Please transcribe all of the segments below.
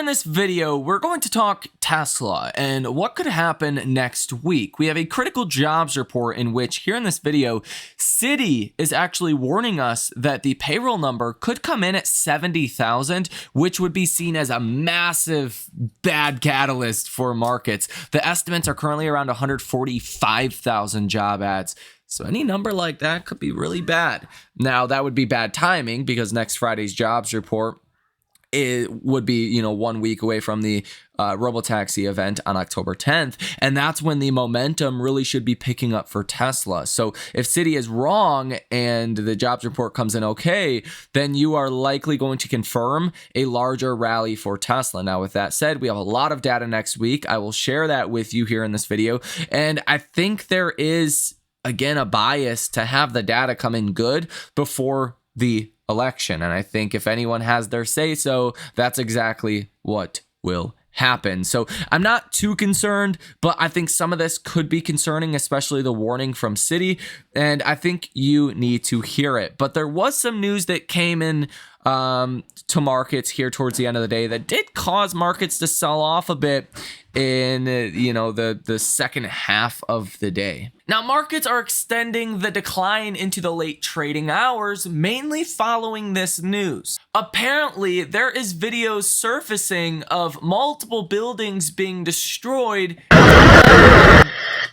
in this video, we're going to talk Tesla and what could happen next week. We have a critical jobs report in which, here in this video, Citi is actually warning us that the payroll number could come in at 70,000, which would be seen as a massive bad catalyst for markets. The estimates are currently around 145,000 job ads. So any number like that could be really bad. Now, that would be bad timing because next Friday's jobs report, it would be, 1 week away from the robotaxi event on October 10th. And that's when the momentum really should be picking up for Tesla. So if Citi is wrong and the jobs report comes in okay, then you are likely going to confirm a larger rally for Tesla. Now, with that said, we have a lot of data next week. I will share that with you here in this video. And I think there is, again, a bias to have the data come in good before the election. And I think if anyone has their say so, that's exactly what will happen. So I'm not too concerned, but I think some of this could be concerning, especially the warning from Citi. And I think you need to hear it. But there was some news that came in to markets here towards the end of the day that did cause markets to sell off a bit in the second half of the day. Now, markets are extending the decline into the late trading hours, mainly following this news. Apparently, there is videos surfacing of multiple buildings being destroyed.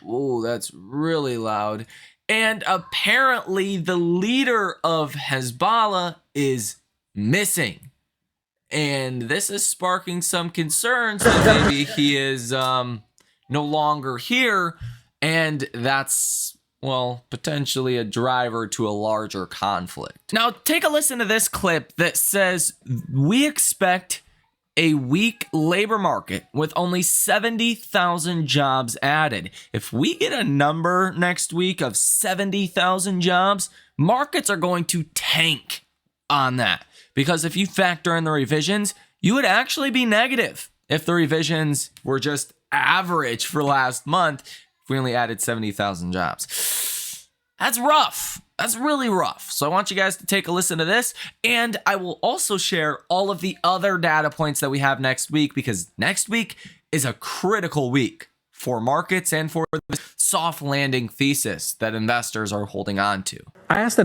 Oh, that's really loud. And apparently, the leader of Hezbollah is missing. And this is sparking some concerns that maybe he is no longer here. And that's, well, potentially a driver to a larger conflict. Now, take a listen to this clip that says, we expect a weak labor market with only 70,000 jobs added. If we get a number next week of 70,000 jobs, markets are going to tank on that. Because if you factor in the revisions, you would actually be negative if the revisions were just average for last month. If we only added 70,000 jobs. That's rough. That's really rough. So I want you guys to take a listen to this. And I will also share all of the other data points that we have next week, because next week is a critical week for markets and for the soft landing thesis that investors are holding on to. I asked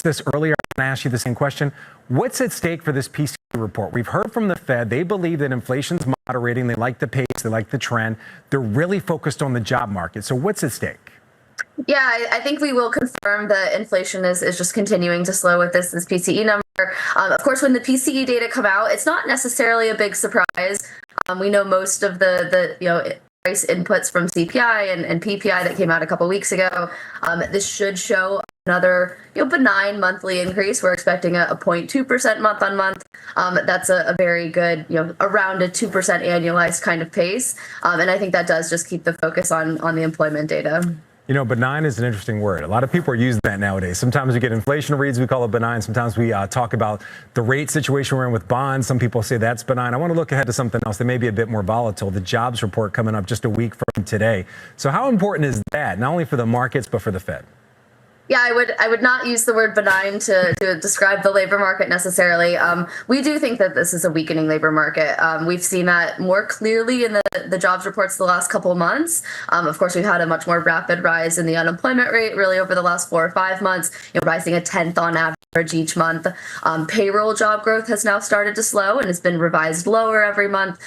this earlier, and I asked you the same question. What's at stake for this PCE report? We've heard from the Fed. They believe that inflation's moderating. They like the pace. They like the trend. They're really focused on the job market. So what's at stake? Yeah, I think we will confirm that inflation is just continuing to slow with this PCE number. Of course, when the PCE data come out, it's not necessarily a big surprise. We know most of the price inputs from CPI and PPI that came out a couple weeks ago. This should show another benign monthly increase. We're expecting a 0.2% month on month. That's a very good, around a 2% annualized kind of pace. And I think that does just keep the focus on the employment data. Benign is an interesting word. A lot of people are using that nowadays. Sometimes we get inflation reads, we call it benign. Sometimes we talk about the rate situation we're in with bonds. Some people say that's benign. I want to look ahead to something else that may be a bit more volatile. The jobs report coming up just a week from today. So how important is that, not only for the markets, but for the Fed? Yeah, I would not use the word benign to describe the labor market necessarily. We do think that this is a weakening labor market. We've seen that more clearly in the jobs reports the last couple of months. Of course, we've had a much more rapid rise in the unemployment rate really over the last 4 or 5 months, rising a tenth on average each month. Payroll job growth has now started to slow and has been revised lower every month.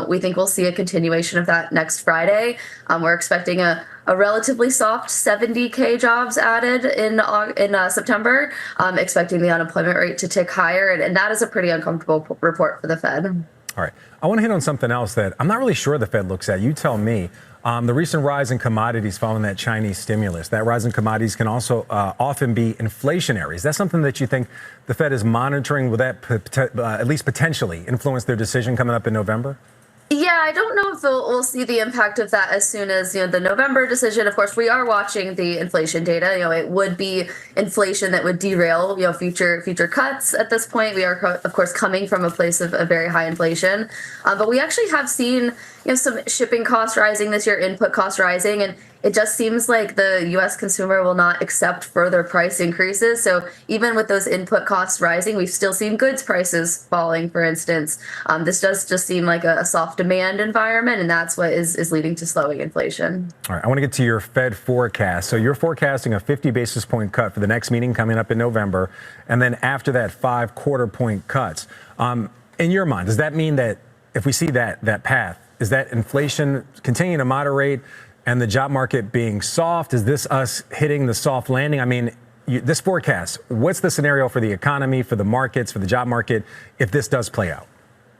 We think we'll see a continuation of that next Friday. We're expecting a relatively soft 70K jobs added in September, expecting the unemployment rate to tick higher. And that is a pretty uncomfortable report for the Fed. All right. I want to hit on something else that I'm not really sure the Fed looks at. You tell me. The recent rise in commodities following that Chinese stimulus. That rise in commodities can also often be inflationary. Is that something that you think the Fed is monitoring? Will that at least potentially influence their decision coming up in November? Yeah, I don't know if we'll see the impact of that as soon as the November decision. Of course, we are watching the inflation data. It would be inflation that would derail future cuts. At this point, we are of course coming from a place of very high inflation, but we actually have seen some shipping costs rising this year, input costs rising, and it just seems like the US consumer will not accept further price increases. So even with those input costs rising, we've still seen goods prices falling, for instance. This does just seem like a soft demand environment, and that's what is leading to slowing inflation. All right, I want to get to your Fed forecast. So you're forecasting a 50 basis point cut for the next meeting coming up in November, and then after that, 5 quarter-point cuts. In your mind, does that mean that if we see that path, is that inflation continuing to moderate and the job market being soft? Is this us hitting the soft landing? I mean, this forecast, what's the scenario for the economy, for the markets, for the job market, if this does play out?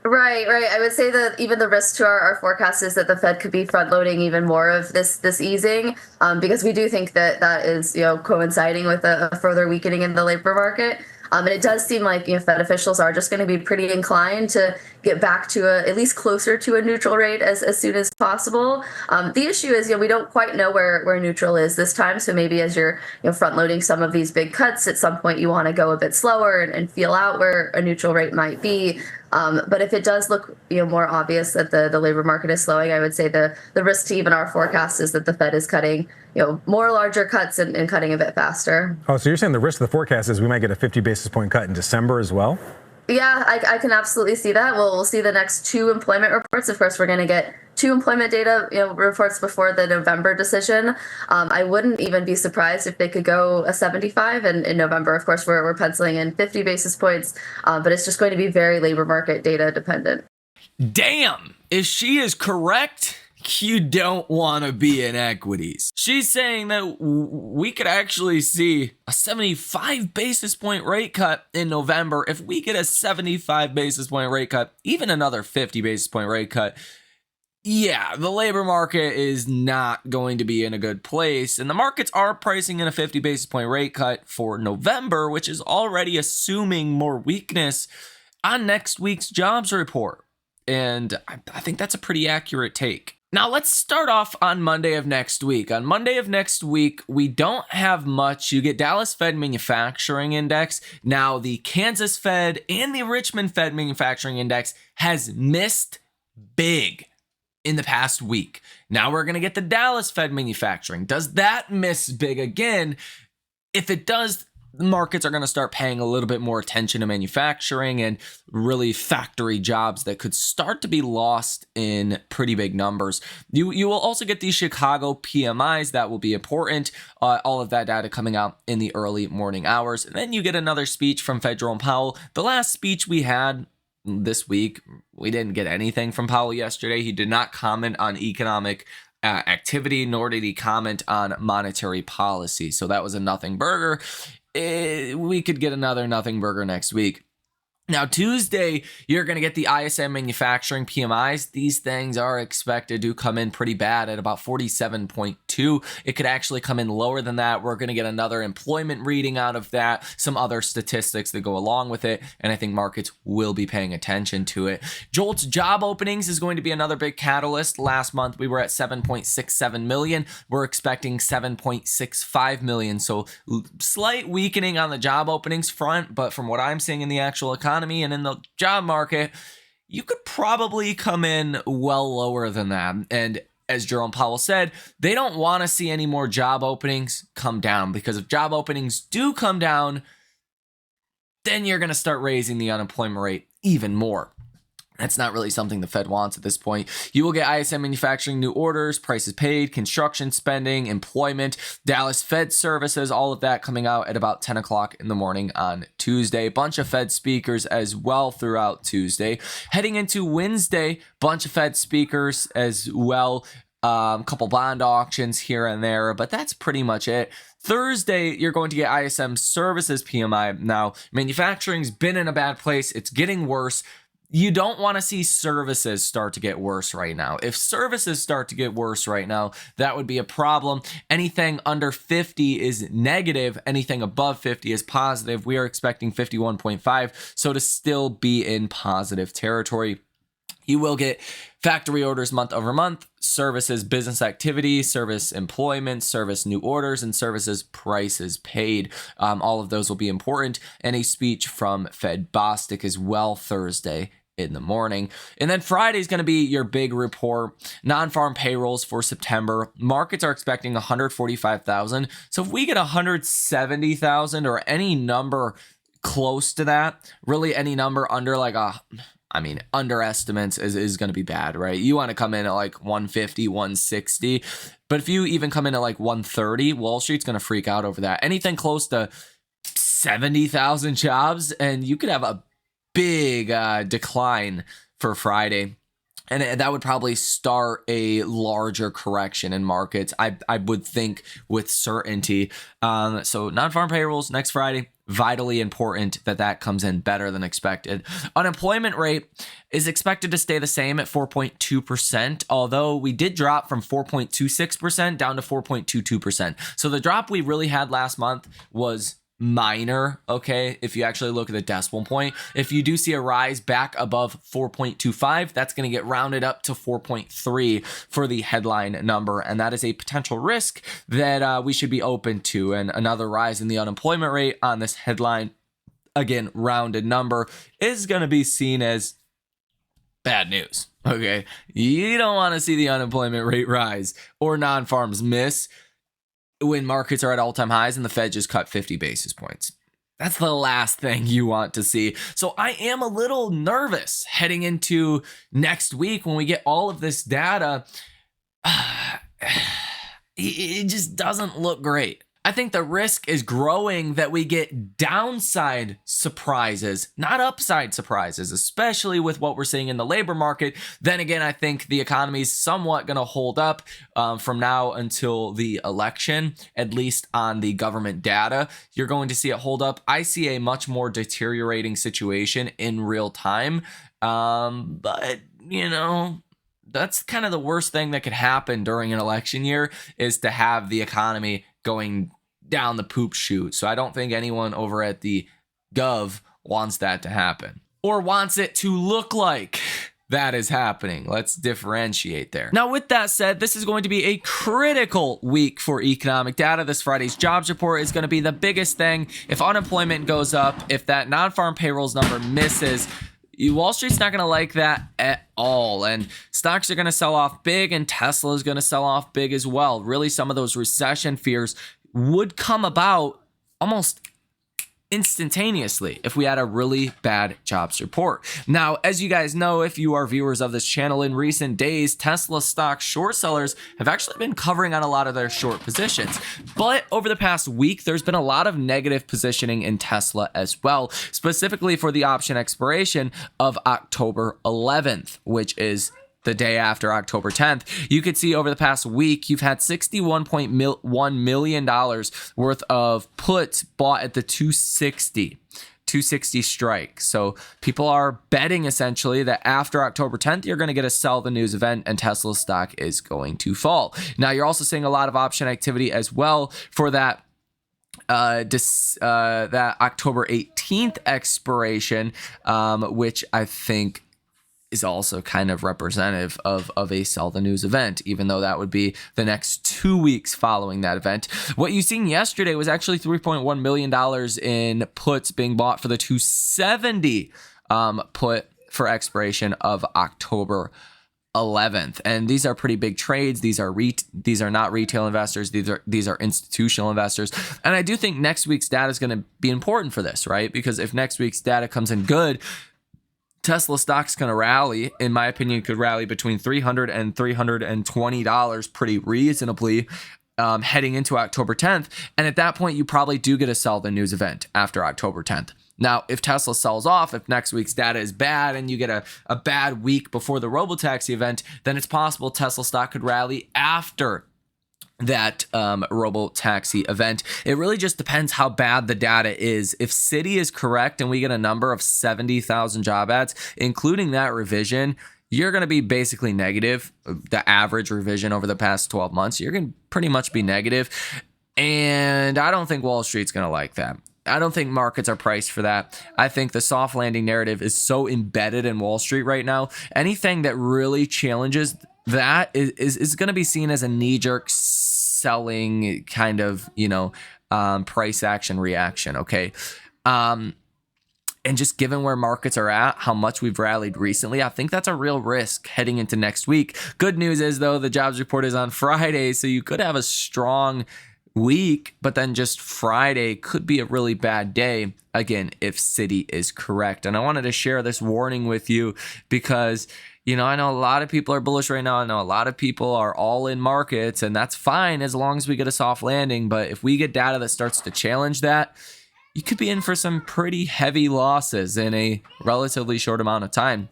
Right. I would say that even the risk to our forecast is that the Fed could be front loading even more of this easing, because we do think that is coinciding with a further weakening in the labor market. And it does seem like Fed officials are just going to be pretty inclined to get back to at least closer to a neutral rate as soon as possible. The issue is we don't quite know where neutral is this time. So maybe as you're front loading some of these big cuts, at some point you want to go a bit slower and feel out where a neutral rate might be. But if it does look more obvious that the labor market is slowing, I would say the risk to even our forecast is that the Fed is cutting more larger cuts and cutting a bit faster. Oh, so you're saying the risk of the forecast is we might get a 50 basis point cut in December as well? Yeah, I can absolutely see that. We'll see the next 2 employment reports. Of course, we're going to get 2 employment data reports before the November decision. I wouldn't even be surprised if they could go a 75 in November. Of course, we're penciling in 50 basis points, but it's just going to be very labor market data dependent. Damn, if she is correct, you don't want to be in equities. She's saying that we could actually see a 75 basis point rate cut in November. If we get a 75 basis point rate cut, even another 50 basis point rate cut, yeah, the labor market is not going to be in a good place. And the markets are pricing in a 50 basis point rate cut for November, which is already assuming more weakness on next week's jobs report. And I think that's a pretty accurate take. Now, let's start off on Monday of next week. On Monday of next week, we don't have much. You get Dallas Fed Manufacturing Index. Now, the Kansas Fed and the Richmond Fed Manufacturing Index has missed big in the past week. Now we're going to get the Dallas Fed Manufacturing. Does that miss big again? If it does, the markets are going to start paying a little bit more attention to manufacturing and really factory jobs that could start to be lost in pretty big numbers. You will also get these Chicago PMIs. That will be important. All of that data coming out in the early morning hours. And then you get another speech from Fed Jerome Powell. The last speech we had this week, we didn't get anything from Powell yesterday. He did not comment on economic activity, nor did he comment on monetary policy. So that was a nothing burger. We could get another nothing burger next week. Now, Tuesday, you're going to get the ISM manufacturing PMIs. These things are expected to come in pretty bad at about 47.2. It could actually come in lower than that. We're going to get another employment reading out of that, some other statistics that go along with it, and I think markets will be paying attention to it. JOLTS job openings is going to be another big catalyst. Last month, we were at 7.67 million. We're expecting 7.65 million, so slight weakening on the job openings front, but from what I'm seeing in the actual economy and in the job market, you could probably come in well lower than that. And as Jerome Powell said, they don't want to see any more job openings come down, because if job openings do come down, then you're going to start raising the unemployment rate even more. That's not really something the Fed wants at this point. You will get ISM manufacturing new orders, prices paid, construction spending, employment, Dallas Fed services, all of that coming out at about 10 o'clock in the morning on Tuesday. Bunch of Fed speakers as well throughout Tuesday. Heading into Wednesday, bunch of Fed speakers as well. Couple bond auctions here and there, but that's pretty much it. Thursday, you're going to get ISM services PMI. Now, manufacturing's been in a bad place. It's getting worse. You don't want to see services start to get worse right now. If services start to get worse right now, that would be a problem. Anything under 50 is negative. Anything above 50 is positive. We are expecting 51.5, so to still be in positive territory. You will get factory orders month over month, services business activity, service employment, service new orders, and services prices paid. All of those will be important. And a speech from Fed Bostic as well Thursday in the morning. And then Friday is going to be your big report. Non-farm payrolls for September. Markets are expecting 145,000. So if we get 170,000 or any number close to that, really any number under like underestimates is going to be bad, right? You want to come in at like 150, 160. But if you even come in at like 130, Wall Street's going to freak out over that. Anything close to 70,000 jobs, and you could have a big decline for Friday. And that would probably start a larger correction in markets, I would think, with certainty. So non-farm payrolls next Friday, vitally important that comes in better than expected. Unemployment rate is expected to stay the same at 4.2%, although we did drop from 4.26% down to 4.22%. So the drop we really had last month was minor, okay? If you actually look at the decimal point, if you do see a rise back above 4.25, that's going to get rounded up to 4.3 for the headline number, and that is a potential risk that we should be open to. And another rise in the unemployment rate on this headline, again, rounded number, is going to be seen as bad news, okay? You don't want to see the unemployment rate rise or non-farms miss when markets are at all-time highs and the Fed just cut 50 basis points. That's the last thing you want to see. So I am a little nervous heading into next week when we get all of this data. It just doesn't look great. I think the risk is growing that we get downside surprises, not upside surprises, especially with what we're seeing in the labor market. Then again, I think the economy is somewhat going to hold up from now until the election, at least on the government data. You're going to see it hold up. I see a much more deteriorating situation in real time. But, you know, that's kind of the worst thing that could happen during an election year, is to have the economy going down the poop chute. So I don't think anyone over at the Gov wants that to happen, or wants it to look like that is happening. Let's differentiate there. Now, with that said, this is going to be a critical week for economic data. This Friday's jobs report is going to be the biggest thing. If unemployment goes up, if that non-farm payrolls number misses, Wall Street's not going to like that at all, and stocks are going to sell off big, and Tesla is going to sell off big as well. Really, some of those recession fears would come about almost instantaneously if we had a really bad jobs report. Now, as you guys know, if you are viewers of this channel, in recent days, Tesla stock short sellers have actually been covering on a lot of their short positions. But over the past week, there's been a lot of negative positioning in Tesla as well, specifically for the option expiration of October 11th, which is the day after October 10th. You could see over the past week, you've had $61.1 million worth of puts bought at the 260 strike. So people are betting essentially that after October 10th, you're going to get a sell the news event and Tesla stock is going to fall. Now, you're also seeing a lot of option activity as well for that that October 18th expiration, which I think is also kind of representative of a sell the news event, even though that would be the next 2 weeks following that event. What you seen yesterday was actually $3.1 million in puts being bought for the 270 put for expiration of October 11th. And these are pretty big trades. These are not retail investors. These are institutional investors. And I do think next week's data is going to be important for this, right? Because if next week's data comes in good, Tesla stock's going to rally. In my opinion, could rally between $300 and $320 pretty reasonably heading into October 10th. And at that point, you probably do get a sell the news event after October 10th. Now, if Tesla sells off, if next week's data is bad and you get a bad week before the robotaxi event, then it's possible Tesla stock could rally after that robo-taxi event. It really just depends how bad the data is. If Citi is correct and we get a number of 70,000 job ads, including that revision, you're going to be basically negative. The average revision over the past 12 months, you're going to pretty much be negative. And I don't think Wall Street's going to like that. I don't think markets are priced for that. I think the soft landing narrative is so embedded in Wall Street right now. Anything that really challenges that is going to be seen as a knee-jerk selling kind of, price action reaction, okay? And just given where markets are at, how much we've rallied recently, I think that's a real risk heading into next week. Good news is, though, the jobs report is on Friday, so you could have a strong week, but then just Friday could be a really bad day, again, if Citi is correct. And I wanted to share this warning with you because, I know a lot of people are bullish right now. I know a lot of people are all in markets, and that's fine as long as we get a soft landing. But if we get data that starts to challenge that, you could be in for some pretty heavy losses in a relatively short amount of time.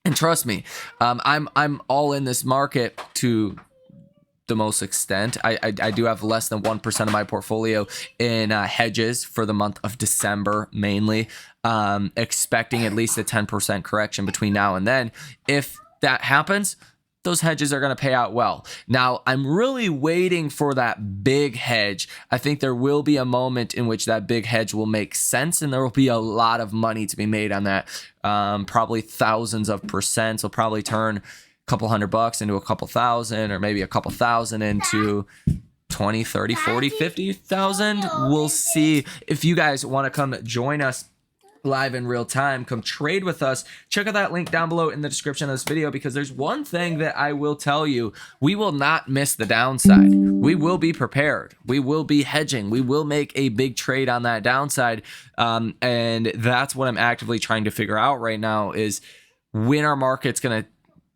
And trust me, I'm all in this market to the most extent. I do have less than 1% of my portfolio in hedges for the month of December, mainly, expecting at least a 10% correction between now and then. If that happens, those hedges are going to pay out well. Now, I'm really waiting for that big hedge. I think there will be a moment in which that big hedge will make sense, and there will be a lot of money to be made on that. Probably thousands of percents will probably turn a couple $100 into a couple thousand, or maybe a couple thousand into 20, 30, 40, 50,000. We'll see. If you guys want to come join us live in real time, come trade with us, check out that link down below in the description of this video, because there's one thing that I will tell you: we will not miss the downside. We will be prepared. We will be hedging. We will make a big trade on that downside. And that's what I'm actively trying to figure out right now, is when our market's going to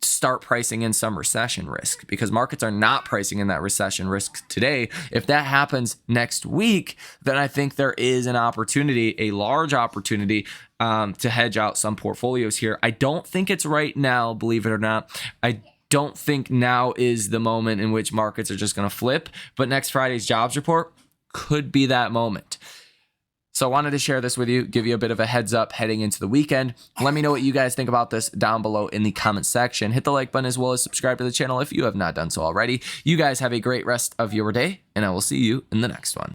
start pricing in some recession risk, because markets are not pricing in that recession risk today. If that happens next week, then I think there is an opportunity, a large opportunity, to hedge out some portfolios here. I don't think it's right now, believe it or not. I don't think now is the moment in which markets are just going to flip, but next Friday's jobs report could be that moment. So I wanted to share this with you, give you a bit of a heads up heading into the weekend. Let me know what you guys think about this down below in the comment section. Hit the like button as well as subscribe to the channel if you have not done so already. You guys have a great rest of your day, and I will see you in the next one.